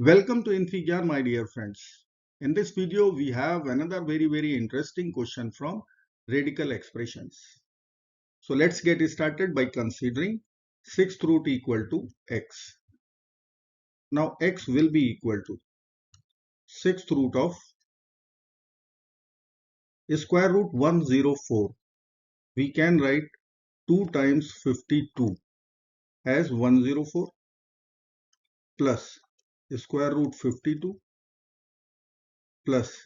Welcome to infyGyan, my dear friends. In this video, we have another very interesting question from radical expressions. So let's get started by considering sixth root equal to x. Now x will be equal to sixth root of square root 104. We can write 2 times 52 as 104 plus square root 52 plus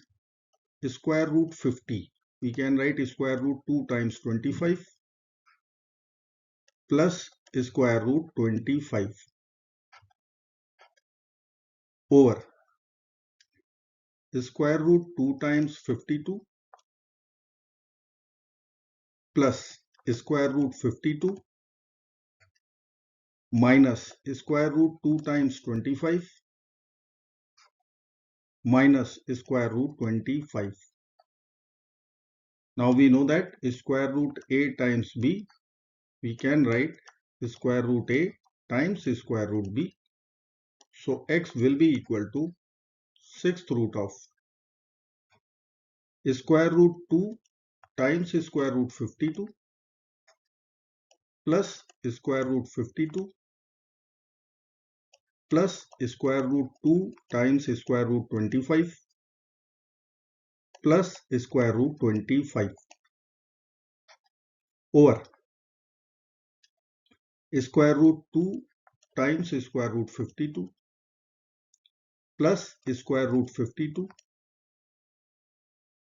square root 50. We can write square root 2 times 25 plus square root 25 over square root 2 times 52 plus square root 52 minus square root 2 times 25 minus square root 25. Now we know that square root a times b, we can write square root a times square root b. So x will be equal to sixth root of square root 2 times square root 52 plus square root 52 plus square root 2 times square root 25 plus square root 25 over square root 2 times square root 52 plus square root 52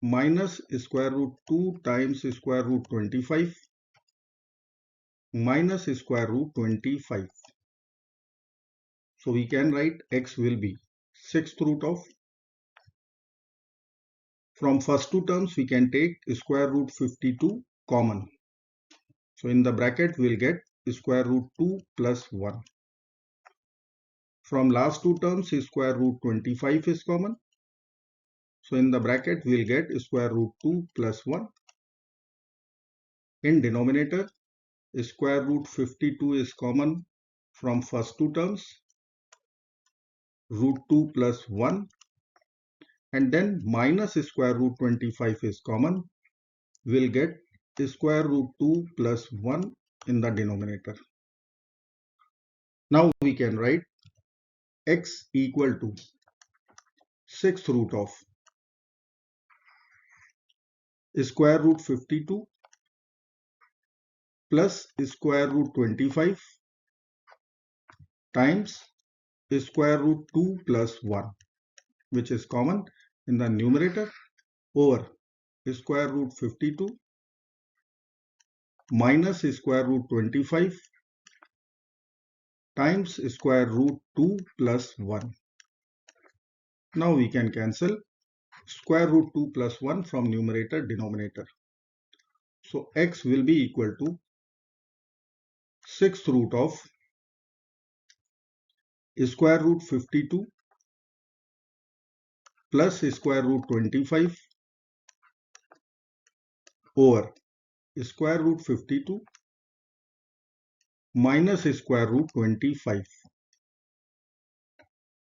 minus square root 2 times square root 25 minus square root 25. So we can write x will be sixth root of, from first two terms we can take square root 52 common. So in the bracket we'll get square root 2 plus 1. From last two terms square root 25 is common. So in the bracket we'll get square root 2 plus 1. In denominator square root 52 is common from first two terms, root 2 plus 1, and then minus square root 25 is common. We'll get square root 2 plus 1 in the denominator. Now we can write x equal to sixth root of square root 52 plus square root 25 times square root 2 plus 1, which is common in the numerator, over square root 52 minus square root 25 times square root 2 plus 1. Now we can cancel square root 2 plus 1 from numerator denominator. So x will be equal to sixth root of square root 52 plus square root 25 over square root 52 minus square root 25.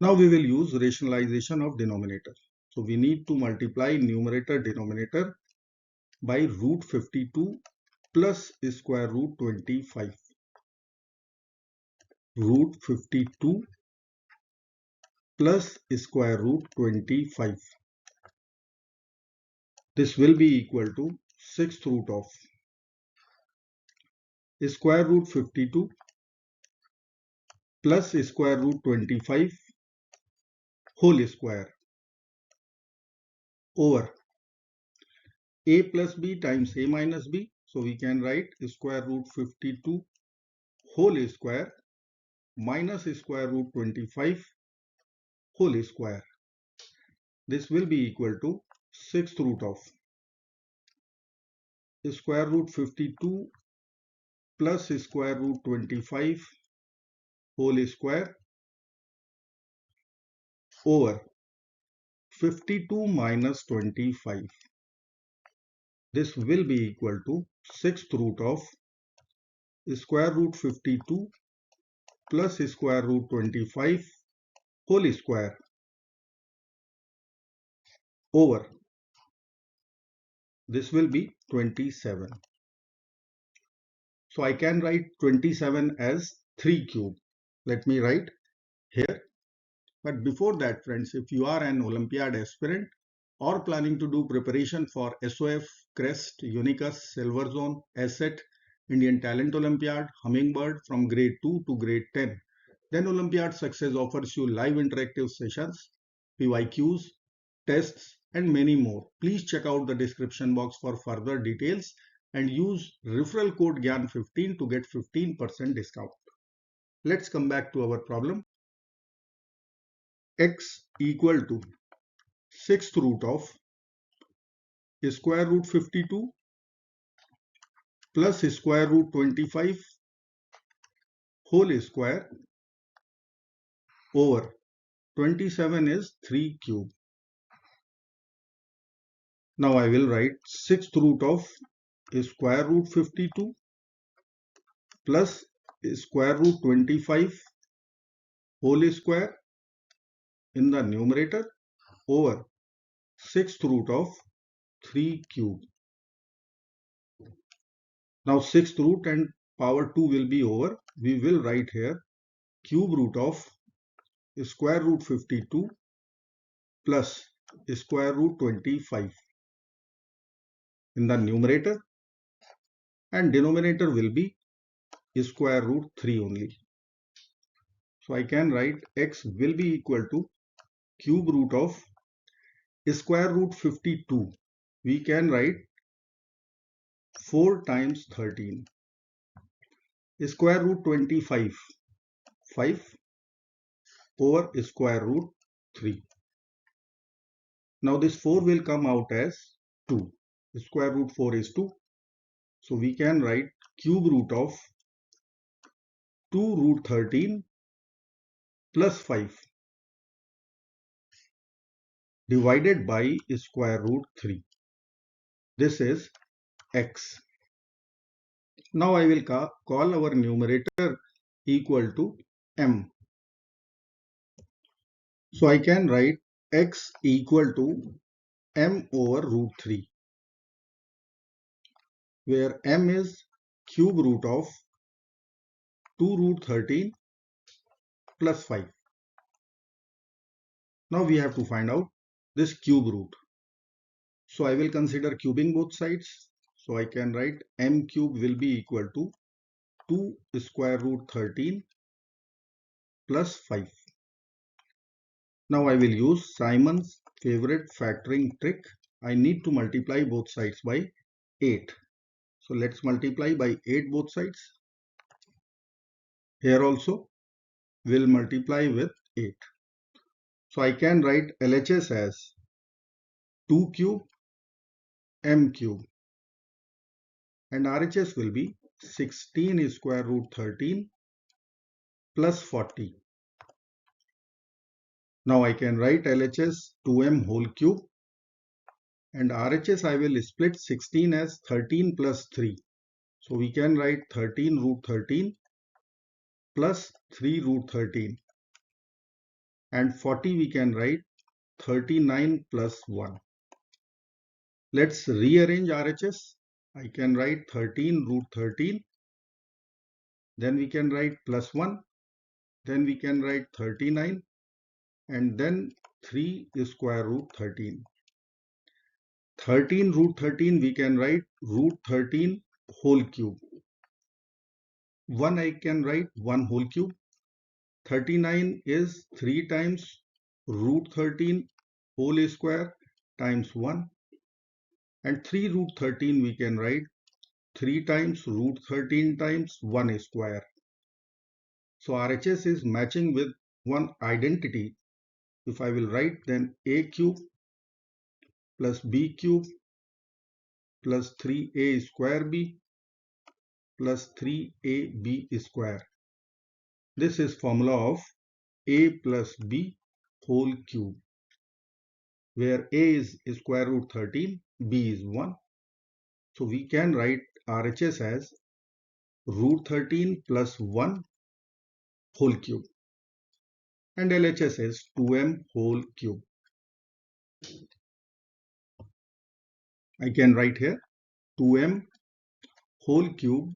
Now we will use rationalization of denominator. So we need to multiply numerator denominator by root 52 plus square root 25. Root 52 plus square root 25. This will be equal to sixth root of square root 52 plus square root 25 whole square over a plus b times a minus b. So we can write square root 52 whole square minus square root 25 whole square. This will be equal to sixth root of square root 52 plus square root 25 whole square over 52 minus 25. This will be equal to sixth root of square root 52 plus square root 25 whole square over, this will be 27. So I can write 27 as 3 cube. Let me write here. But before that, friends, if you are an Olympiad aspirant or planning to do preparation for SOF, Crest, Unicus, Silver Zone, Asset, Indian Talent Olympiad, Hummingbird from grade 2 to grade 10, then Olympiad Success offers you live interactive sessions, PYQs, tests, and many more. Please check out the description box for further details and use referral code GYAN15 to get 15% discount. Let's come back to our problem. X equal to sixth root of square root 52 plus square root 25 whole square over 27 is 3 cube. Now I will write sixth root of square root 52 plus square root 25 whole square in the numerator over sixth root of 3 cube. Now sixth root and power 2 will be over. We will write here cube root of square root 52 plus square root 25 in the numerator, and denominator will be square root 3 only. So I can write x will be equal to cube root of square root 52. We can write 4 times 13. Square root 25, 5 over square root 3. Now this 4 will come out as 2. Square root 4 is 2. So we can write cube root of 2 root 13 plus 5 divided by square root 3. This is x. Now I will call our numerator equal to m. So I can write x equal to m over root 3, where m is cube root of 2 root 13 plus 5. Now we have to find out this cube root. So I will consider cubing both sides. So I can write m cube will be equal to 2 square root 13 plus 5. Now I will use Simon's favorite factoring trick. I need to multiply both sides by 8. So let's multiply by 8 both sides. Here also we'll multiply with 8. So I can write LHS as 2 cube m cube, and RHS will be 16 square root 13 plus 40. Now I can write LHS 2m whole cube, and RHS I will split 16 as 13 plus 3. So we can write 13 root 13 plus 3 root 13, and 40 we can write 39 plus 1. Let's rearrange RHS. I can write 13 root 13, then we can write plus 1, then we can write 39, and then 3 square root 13. 13 root 13 we can write root 13 whole cube. 1 I can write 1 whole cube. 39 is 3 times root 13 whole square times 1, and 3 root 13 we can write 3 times root 13 times 1 square. So RHS is matching with one identity. If I will write, then a cube plus b cube plus 3a square b plus 3ab square. This is formula of a plus b whole cube, where a is square root 13, b is 1. So we can write RHS as root 13 plus 1 whole cube. and LHS is 2m whole cube. I can write here 2m whole cube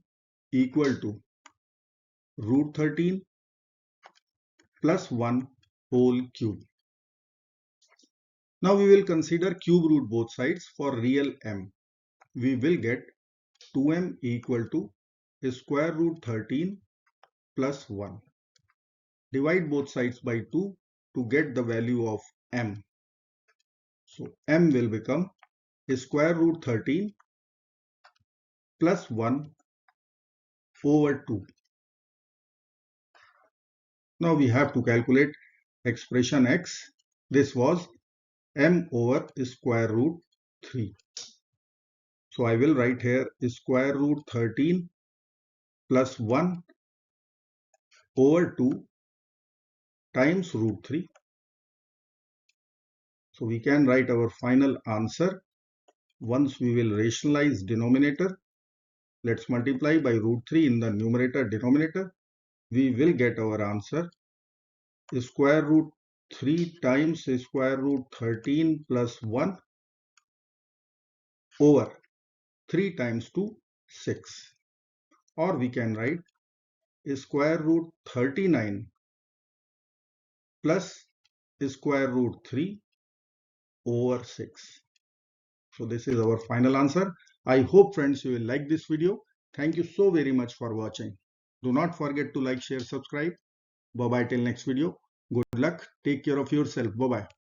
equal to root 13 plus 1 whole cube. Now we will consider cube root both sides for real m. We will get 2m equal to square root 13 plus 1. Divide both sides by 2 to get the value of m. So m will become square root 13 plus 1 over 2. Now we have to calculate expression x. This was m over square root 3. So I will write here square root 13 plus 1 over 2 times root 3. So we can write our final answer once we will rationalize denominator. Let's multiply by root 3 in the numerator denominator. We will get our answer square root 3 times square root 13 plus 1 over 3 times 2, 6. Or we can write square root 39 plus square root 3 over 6. So this is our final answer. I hope friends you will like this video. Thank you so very much for watching. Do not forget to like, share, subscribe. Bye bye till next video. Good luck. Take care of yourself. Bye bye.